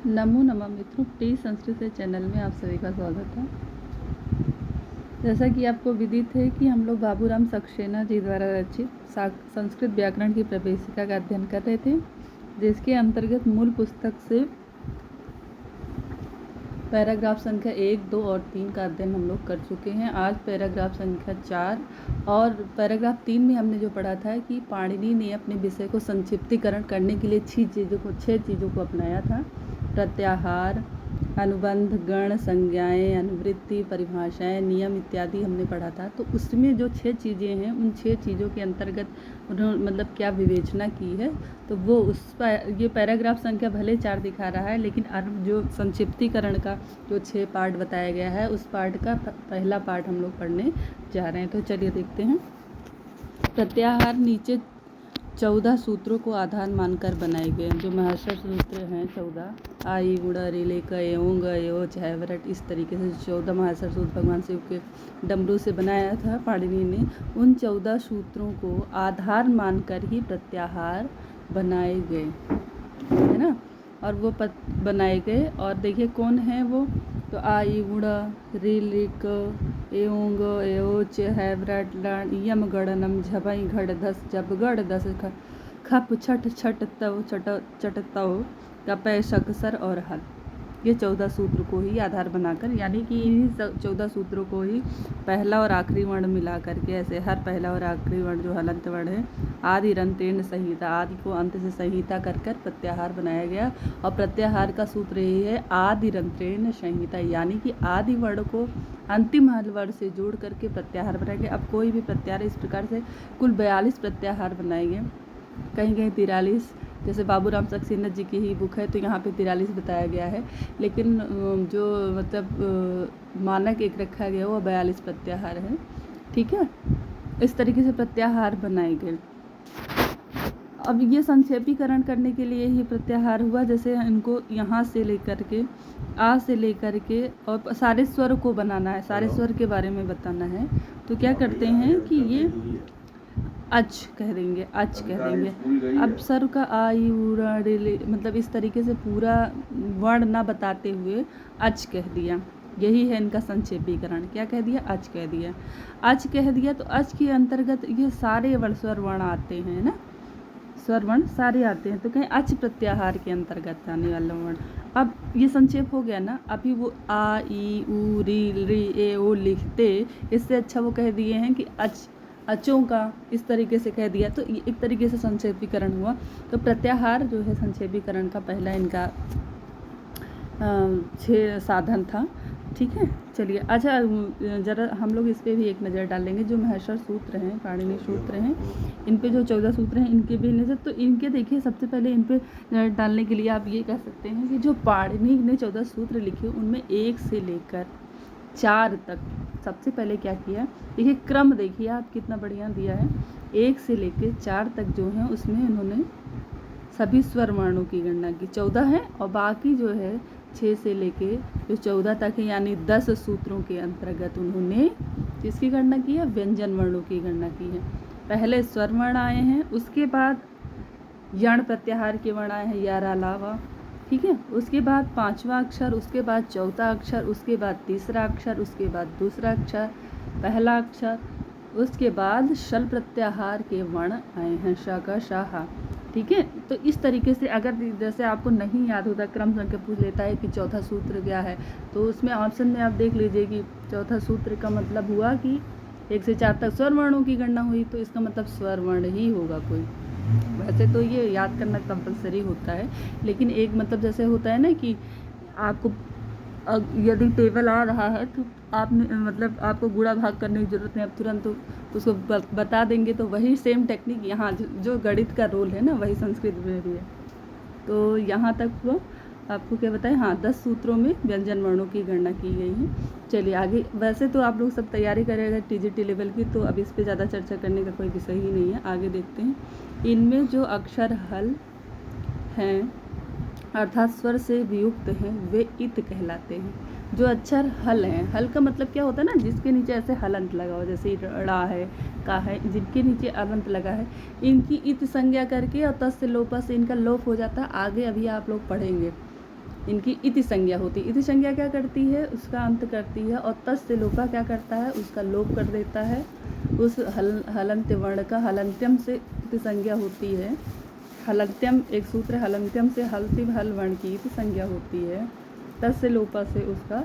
नमो नमः मित्रों, प्लीज़ संस्कृत से चैनल में आप सभी का स्वागत है। जैसा कि आपको विदित है कि हम लोग बाबूराम सक्सेना जी द्वारा रचित संस्कृत व्याकरण की प्रवेशिका का अध्ययन कर रहे थे, जिसके अंतर्गत मूल पुस्तक से पैराग्राफ संख्या 1, 2 और 3 का अध्ययन हम लोग कर चुके हैं। आज पैराग्राफ संख्या 4 और पैराग्राफ 3 में हमने जो पढ़ा था कि पाणिनि ने अपने विषय को संक्षिप्तीकरण करने के लिए 6 चीज़ों को अपनाया था। प्रत्याहार, अनुबंध, गण, संज्ञाएं, अनुवृत्ति, परिभाषाएं, नियम इत्यादि हमने पढ़ा था। तो उसमें जो 6 चीज़ें हैं, उन 6 चीज़ों के अंतर्गत उन्होंने मतलब क्या विवेचना की है, तो वो ये पैराग्राफ संख्या भले 4 दिखा रहा है, लेकिन जो संक्षिप्तीकरण का जो 6 पार्ट बताया गया है, उस पार्ट का पहला पार्ट हम लोग पढ़ने जा रहे हैं। तो चलिए देखते हैं। प्रत्याहार नीचे 14 सूत्रों को आधार मानकर बनाए गए, जो महर्षि सूत्र हैं 14, आई गुड़ा रेले कयोंग छवरट, इस तरीके से 14 महर्षि सूत्र भगवान शिव के डमरू से बनाया था पाणिनि ने। उन 14 सूत्रों को आधार मानकर ही प्रत्याहार बनाए गए, है ना। और वो बनाए गए, और देखिए कौन है वो, तो आई गुड़ा रिलिक एओंग एओच हैवरट लण यम गणनम झबई घड़ दस जब गढ़ दस खप छठ छठ तव चट तव कपय शकसर और हल। ये 14 सूत्र को ही आधार बनाकर, यानी कि इन्हीं 14 सूत्रों को ही पहला और आखिरी वर्ण मिला करके, ऐसे हर पहला और आखिरी वर्ण जो हलंत वर्ण है, आदि रंतेन संहिता, आदि को अंत से संहिता कर कर प्रत्याहार बनाया गया। और प्रत्याहार का सूत्र यही है, आदि रंतेन संहिता, यानी कि आदि वर्ण को अंतिम हल वर्ण से जोड़ करके प्रत्याहार बनाया गया। अब कोई भी प्रत्याहार इस प्रकार से कुल 42 प्रत्याहार बनाए गए, कहीं कहीं 43, जैसे बाबूराम सक्सेना जी की ही बुक है तो यहाँ पे 43 बताया गया है, लेकिन जो मतलब मानक एक रखा गया वो 42 प्रत्याहार है। ठीक है, इस तरीके से प्रत्याहार बनाए गए। अब ये संक्षेपीकरण करने के लिए ही प्रत्याहार हुआ, जैसे इनको यहाँ से लेकर के आ से लेकर के और सारे स्वर को बनाना है, सारे स्वर के बारे में बताना है। तो क्या करते हैं कि ये अच कह देंगे, अच कह देंगे। अब सर का आ ई मतलब इस तरीके से पूरा वर्ण ना बताते हुए अच कह दिया, यही है इनका संक्षेपीकरण। क्या कह दिया? अच कह दिया। अच कह दिया तो अच के अंतर्गत ये सारे वर्ण स्वर वर्ण आते हैं ना, स्वर वर्ण सारे आते हैं, तो कहीं अच प्रत्याहार के अंतर्गत आने वाला वर्ण। अब ये संक्षेप हो गया ना। अभी वो आ ई उ री ए ओ लिखते, इससे अच्छा वो कह दिए हैं कि अचों का, इस तरीके से कह दिया, तो एक तरीके से संक्षेपीकरण हुआ। तो प्रत्याहार जो है संक्षेपीकरण का पहला इनका 6 साधन था। ठीक है, चलिए। अच्छा, जरा हम लोग इस पर भी एक नज़र डालेंगे। जो महर्षि सूत्र हैं, पाणिनि सूत्र हैं, इन पे जो 14 सूत्र हैं, इनके भी नज़र, तो इनके देखिए सबसे पहले इन पे नज़र डालने के लिए आप ये कह सकते हैं कि जो पाणिनि ने 14 सूत्र लिखे, उनमें 1 से लेकर 4 तक सबसे पहले क्या किया, देखिए क्रम देखिए आप कितना बढ़िया दिया है। 1 से लेकर 4 तक जो है उसमें उन्होंने सभी स्वर वर्णों की गणना की, 14 है, और बाकी जो है 6 से लेके जो 14 तक है, यानी 10 सूत्रों के अंतर्गत उन्होंने किसकी गणना की है? व्यंजन वर्णों की गणना की है। पहले स्वर वर्ण आए हैं, उसके बाद यण प्रत्याहार के वर्ण आए हैं, यारा लावा। ठीक है, उसके बाद 5वां अक्षर, उसके बाद 4था अक्षर, उसके बाद 3रा अक्षर, उसके बाद 2रा अक्षर, पहला अक्षर, उसके बाद शल प्रत्याहार के वर्ण आए हैं, श का शाहा। ठीक है, तो इस तरीके से अगर जैसे आपको नहीं याद होता, क्रम संख्या पूछ लेता है कि चौथा सूत्र क्या है, तो उसमें ऑप्शन में आप देख लीजिए कि चौथा सूत्र का मतलब हुआ कि 1 से 4 तक स्वर वर्णों की गणना हुई, तो इसका मतलब स्वर वर्ण ही होगा कोई। वैसे तो ये याद करना कंपलसरी होता है, लेकिन एक मतलब जैसे होता है ना कि आपको यदि टेबल आ रहा है तो आप मतलब आपको गुणा भाग करने की ज़रूरत नहीं, आप तुरंत उसको बता देंगे। तो वही सेम टेक्निक यहाँ जो गणित का रोल है ना, वही संस्कृत में भी है। तो यहाँ तक हुआ। आपको क्या बताएं, हाँ, 10 सूत्रों में व्यंजन वर्णों की गणना की गई है। चलिए आगे। वैसे तो आप लोग सब तैयारी करेंगे टीजीटी लेवल की, तो अब इस पे ज़्यादा चर्चा करने का कोई विषय ही नहीं है। आगे देखते हैं। इनमें जो अक्षर हल हैं अर्थात स्वर से वियुक्त हैं, वे इत कहलाते हैं। जो अक्षर हल हैं, हल का मतलब क्या होता है ना, जिसके नीचे ऐसे हलंत लगा हो, जैसे ड़ा है, का है, जिनके नीचे अलंत लगा है, इनकी इत संज्ञा करके और तस् से लोपा से इनका लोप हो जाता है। आगे अभी आप लोग पढ़ेंगे। इनकी इति संज्ञा होती है। इति संज्ञा क्या करती है, उसका अंत करती है, और तस्य लोपा क्या करता है, उसका लोप कर देता है। उस हलंत्य वर्ण का हलंत्यम से इति संज्ञा होती है। हलंत्यम एक सूत्र, हलंत्यम से हल्तिव हल वर्ण की इति संज्ञा होती है। तस्य लोपा से उसका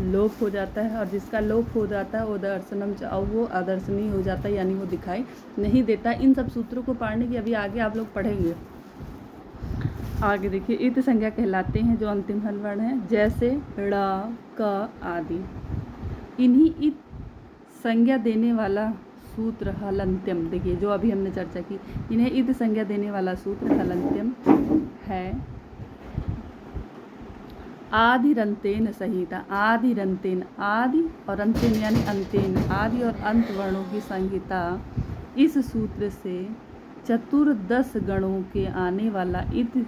लोप हो जाता है, और जिसका लोप हो जाता है वो दर्शनम और वो आदर्शनीय हो जाता है, यानी वो दिखाई नहीं देता। इन सब सूत्रों को पढ़ने की अभी आगे आप लोग पढ़ेंगे। आगे देखिए, इति संज्ञा कहलाते हैं जो अंतिम हल वर्ण है, जैसे ड़, क आदि। इन्हीं इत संज्ञा देने वाला सूत्र हलंत्यम, देखिए जो अभी हमने चर्चा की, इन्हें इत संज्ञा देने वाला सूत्र हलंत्यम है। आदिरंतेन संहिता, आदिरंतेन, आदि और अंतेन यानी अंतेन, आदि और अंत वर्णों की संहिता। इस सूत्र से चतुर्दश गणों के आने वाला इत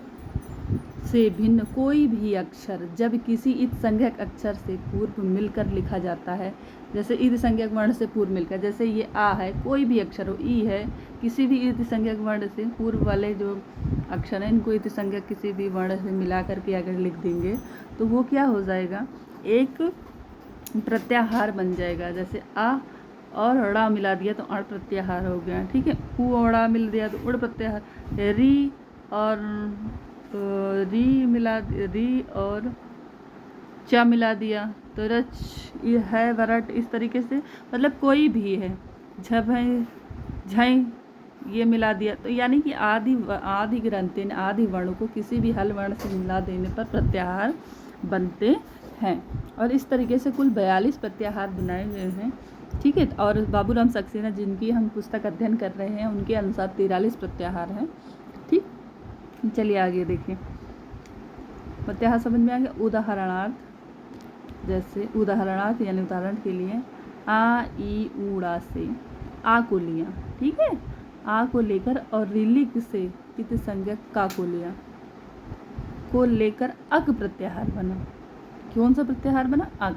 से भिन्न कोई भी अक्षर जब किसी इत संज्ञक अक्षर से पूर्व मिलकर लिखा जाता है, जैसे इत संज्ञक वर्ण से पूर्व मिलकर, जैसे ये आ है, कोई भी अक्षर हो, ई है, किसी भी इत संज्ञक वर्ण से पूर्व वाले जो अक्षर हैं इनको इत संज्ञक किसी भी वर्ण से मिला करके अगर लिख देंगे तो वो क्या हो जाएगा, एक प्रत्याहार बन जाएगा। जैसे आ और ड़ा मिला दिया तो अण प्रत्याहार हो गया, ठीक है। उ और ड़ा मिल दिया तो उड़ प्रत्याहार। री और री और चा मिला दिया तो रच है वरट, इस तरीके से मतलब कोई भी है, झब है, झई ये मिला दिया तो यानी कि आदि ग्रंथ ने आदि वर्ण को किसी भी हल वर्ण से मिला देने पर प्रत्याहार बनते हैं। और इस तरीके से कुल 42 प्रत्याहार बनाए गए हैं, ठीक है। और बाबूराम सक्सेना जिनकी हम पुस्तक अध्ययन कर रहे हैं उनके अनुसार 43 प्रत्याहार हैं, ठीक। चलिए आगे देखिए, प्रत्याहार समझ में आ गया। उदाहरणार्थ, जैसे उदाहरणार्थ यानी उदाहरण के लिए आ ई ऊड़ा से आ को लिया, ठीक है, आ को लेकर, और रिलिक से इत संज्ञक का को लिया, को लेकर अक प्रत्याहार बना। कौन सा प्रत्याहार बना, अक।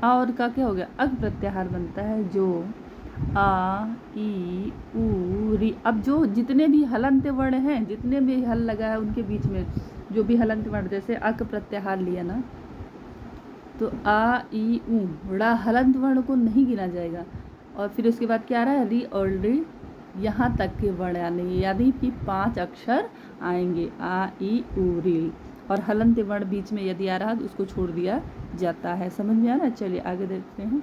आ और का क्या हो गया, अक प्रत्याहार बनता है, जो आ ई ऊ री। अब जो जितने भी हलंत वर्ण हैं, जितने भी हल लगा है उनके बीच में जो भी हलंत वर्ण, जैसे अक प्रत्याहार लिया ना तो आ ई ऊ ड़ा हलंत वर्ण को नहीं गिना जाएगा। और फिर उसके बाद क्या आ रहा है, री और री, यहाँ तक के वर्ण आने, यानी कि 5 अक्षर आएंगे, आ ई ऊ री। और हलंत वर्ण बीच में यदि आ रहा तो उसको छोड़ दिया जाता है। समझ में आ रहा है। चलिए आगे देखते हैं।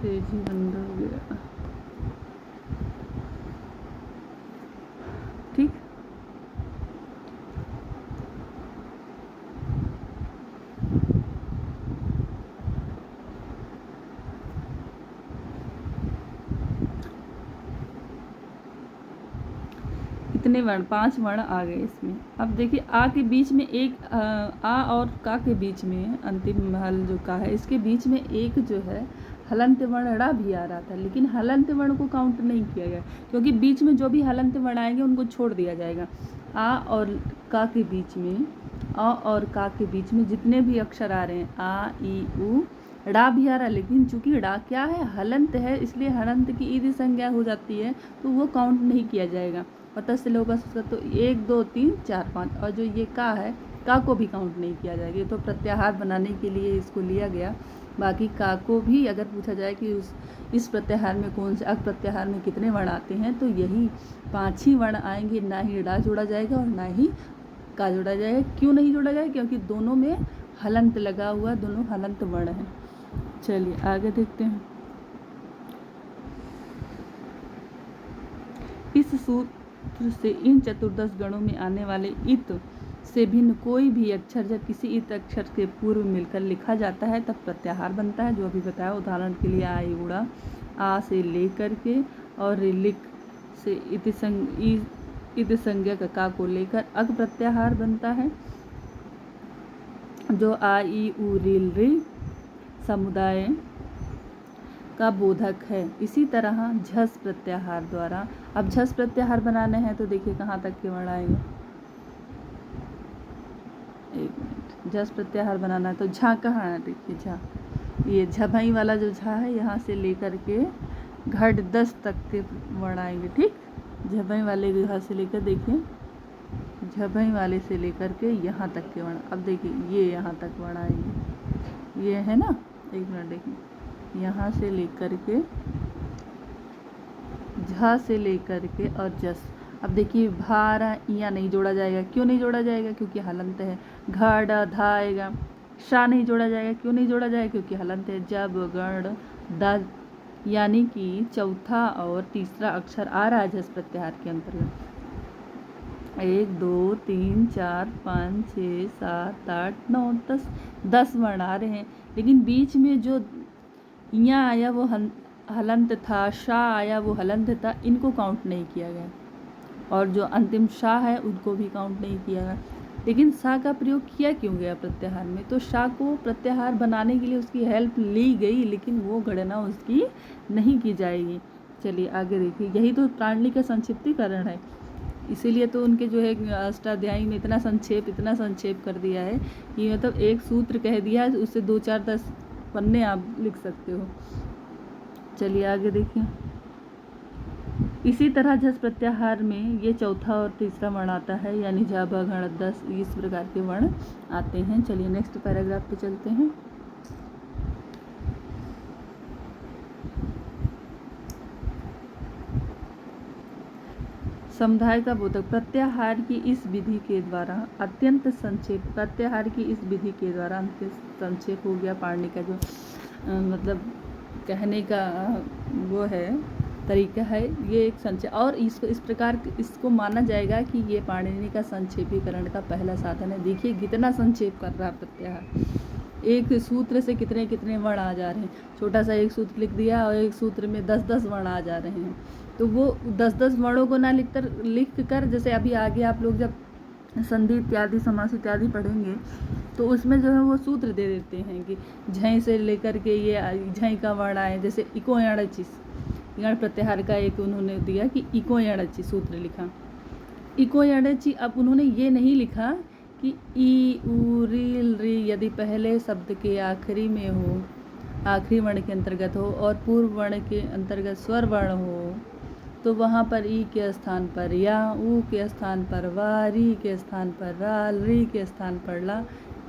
पेज ही बंद हो गया, ठीक। कितने वर्ण, 5 वर्ण आ गए इसमें। अब देखिए आ के बीच में एक आ और का के बीच में अंतिम हल जो का है, इसके बीच में एक जो है हलंत वर्ण ड़ा भी आ रहा था, लेकिन हलंत वर्ण को काउंट नहीं किया गया, क्योंकि बीच में जो भी हलंत वर्ण आएंगे उनको छोड़ दिया जाएगा। आ और का के बीच में, आ और का के बीच में जितने भी अक्षर आ रहे हैं, आ ई ऊ ड़ा भी आ रहा है, लेकिन चूंकि ड़ा क्या है, हलंत है, इसलिए हलंत की ईद संज्ञा हो जाती है तो वो काउंट नहीं किया जाएगा। पता चले बस उसका तो 1 2 3 4 5, और जो ये का है, का को भी काउंट नहीं किया जाएगा। ये तो प्रत्याहार बनाने के लिए इसको लिया गया। बाकी का को भी अगर पूछा जाए कि इस प्रत्याहार में कौन से, अक प्रत्याहार में कितने वर्ण आते हैं, तो यही 5 ही वर्ण आएंगे। ना ही ड़ा जोड़ा जाएगा और ना ही का जोड़ा जाएगा। क्यों नहीं जोड़ा जाएगा, क्योंकि दोनों में हलंत लगा हुआ, दोनों हलंत वर्ण हैं। चलिए आगे देखते हैं। इस सूत्र से इन चतुर्दश गणों में आने वाले इत से भिन्न कोई भी अक्षर जब किसी इत अक्षर के पूर्व मिलकर लिखा जाता है तब प्रत्याहार बनता है, जो अभी बताया। उदाहरण के लिए आ उड़ा, आ से लेकर के, और लिख से इत संज्ञक का को लेकर अक प्रत्याहार बनता है, जो आ ई ऊ रील री समुदाय का बोधक है। इसी तरह झस प्रत्याहार द्वारा, अब झस प्रत्याहार बनाने हैं तो देखिए कहाँ तक के वर्ण आएंगे। एक मिनट, झस प्रत्याहार बनाना है तो झा कहाँ है, देखिए झा, ये झभई वाला जो झा है, यहाँ से लेकर के घट 10 तक के वर्ण आएंगे, ठीक। झभई वाले यहाँ से लेकर देखिए, झभई वाले से लेकर के यहाँ तक के वर्ण। अब देखिए ये यहाँ तक वर्ण आएंगे, ये है ना, एक मिनट देखिए, यहाँ से लेकर के झा से लेकर के और जस। अब देखिए भारा या नहीं जोड़ा जाएगा, क्यों नहीं जोड़ा जाएगा? क्योंकि हलंत है। घड़ धा आएगा, शा नहीं जोड़ा जाएगा, क्यों नहीं जोड़ा जाएगा? क्योंकि हलंत है। जब गण द, यानी कि चौथा और तीसरा अक्षर आ रहा है झस प्रत्याहार के अंतर्गत। 1 2 3 4 5 6 7 8 9 10 वर्ण आ रहे हैं, लेकिन बीच में जो या आया वो हलंत था, शाह आया वो हलंत था, इनको काउंट नहीं किया गया। और जो अंतिम शाह है उनको भी काउंट नहीं किया गया। लेकिन सा का प्रयोग किया क्यों गया प्रत्याहार में? तो शाह को प्रत्याहार बनाने के लिए उसकी हेल्प ली गई, लेकिन वो गणना उसकी नहीं की जाएगी। चलिए आगे देखिए, यही तो प्राणी का संक्षिप्तीकरण है। इसीलिए तो उनके जो है अष्टाध्यायी में इतना संक्षेप कर दिया है कि मतलब एक सूत्र कह दिया है, उससे 2 4 10 पन्ने आप लिख सकते हो। चलिए आगे देखिए, इसी तरह झस प्रत्याहार में ये चौथा और तीसरा वर्ण आता है, यानी झा भा घड़ 10 इस प्रकार के वर्ण आते हैं। चलिए नेक्स्ट पैराग्राफ पे चलते हैं। समुदाय का बोधक प्रत्याहार की इस विधि के द्वारा अत्यंत संक्षेप, प्रत्याहार की इस विधि के द्वारा अत्यंत संक्षेप हो गया। पाणिनि का जो मतलब कहने का वो है तरीका है, ये एक संक्षेप, और इसको इस प्रकार इसको माना जाएगा कि ये पाणिनि का संक्षेपीकरण का पहला साधन है। देखिए कितना संक्षेप कर रहा है प्रत्याहार, एक सूत्र से कितने कितने वर्ण आ जा रहे हैं। छोटा सा एक सूत्र लिख दिया और एक सूत्र में 10-10 वर्ण आ जा रहे हैं। तो वो 10-10 वर्णों को ना लिख कर जैसे अभी आगे आप लोग जब संधि इत्यादि समास इत्यादि पढ़ेंगे तो उसमें जो है वो सूत्र दे देते हैं कि झई से लेकर के ये झई का वर्ण आए, जैसे इको यणचिस, यण प्रत्याहार का एक उन्होंने दिया कि इको यणचि सूत्र लिखा, इको यणचि। अब उन्होंने ये नहीं लिखा कि ई उ री री यदि पहले शब्द के आखिरी में हो, आखिरी वर्ण के अंतर्गत हो और पूर्व वर्ण के अंतर्गत स्वर वर्ण हो, तो वहाँ पर ई के स्थान पर या, ऊ के स्थान पर वा, री के स्थान पर रा, री के स्थान पर ला,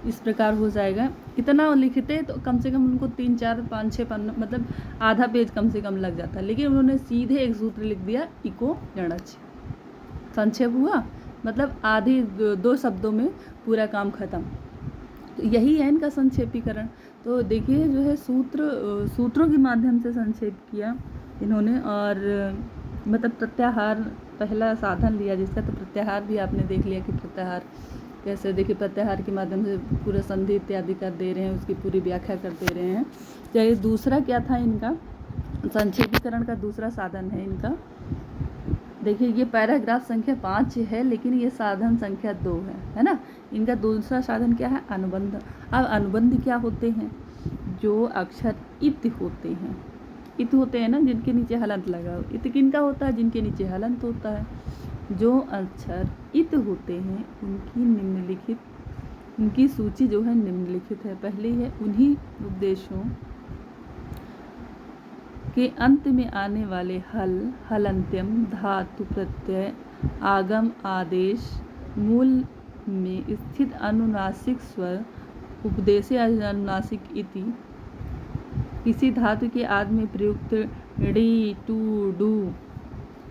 इस प्रकार हो जाएगा। इतना लिखते तो कम से कम उनको 3 4 5 6 पन्ना मतलब आधा पेज कम से कम लग जाता, लेकिन उन्होंने सीधे एक सूत्र लिख दिया इको यणच। संक्षेप हुआ, मतलब आधे 2 शब्दों में पूरा काम खत्म। तो यही है इनका संक्षेपीकरण। तो देखिए जो है सूत्रों के माध्यम से संक्षेप किया इन्होंने, और मतलब प्रत्याहार पहला साधन लिया जिसका। तो प्रत्याहार भी आपने देख लिया कि प्रत्याहार कैसे, देखिए प्रत्याहार के माध्यम से पूरा संधि इत्यादि कर दे रहे हैं, उसकी पूरी व्याख्या कर दे रहे हैं। चलिए दूसरा क्या था इनका संक्षेपीकरण का दूसरा साधन है इनका। देखिए ये पैराग्राफ संख्या 5 है, लेकिन ये साधन संख्या 2 है ना। इनका दूसरा साधन क्या है? अनुबंध। अब अनुबंध क्या होते हैं? जो अक्षर इत होते हैं, इत होते हैं ना, जिनके नीचे हलंत लगा हो। इत किनका होता है? जिनके नीचे हलंत होता है। जो अक्षर इत होते हैं उनकी निम्नलिखित, उनकी सूची जो है निम्नलिखित है। पहली है उन्हीं उपदेशों के अंत में आने वाले हल, हलंत्यम, धातु प्रत्यय, आगम, आदेश, मूल में स्थित अनुनासिक स्वर, उपदेशे अनुनासिक इति, किसी धातु के आदि में प्रयुक्त डी, टू, डू,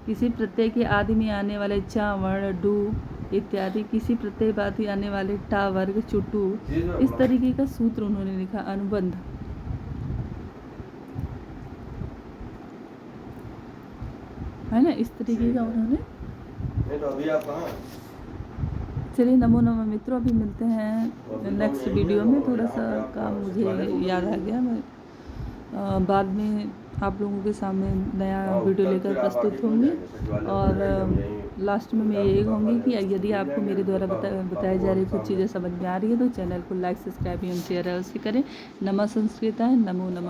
किसी प्रत्यय के आदि में आने वाले चा वर्ण, डू इत्यादि, किसी प्रत्यय बाद आने वाले टा वर्ग, चुटू, इस तरीके का सूत्र उन्होंने लिखा अनुबंध, है ना। इस तरीके का उन्होंने। चलिए नमो नमः मित्रों, अभी मिलते हैं नेक्स्ट वीडियो में। थोड़ा सा काम मुझे याद आ गया, मैं बाद में आप लोगों के सामने नया वीडियो लेकर प्रस्तुत होंगी। और लास्ट में मैं यही कहूँगी कि यदि आपको मेरे द्वारा बताई जा रही कुछ चीज़ें समझ में आ रही है तो चैनल को लाइक, सब्सक्राइब एवं शेयर अवश्य करें। नमः संस्कृताय, नमो नमः।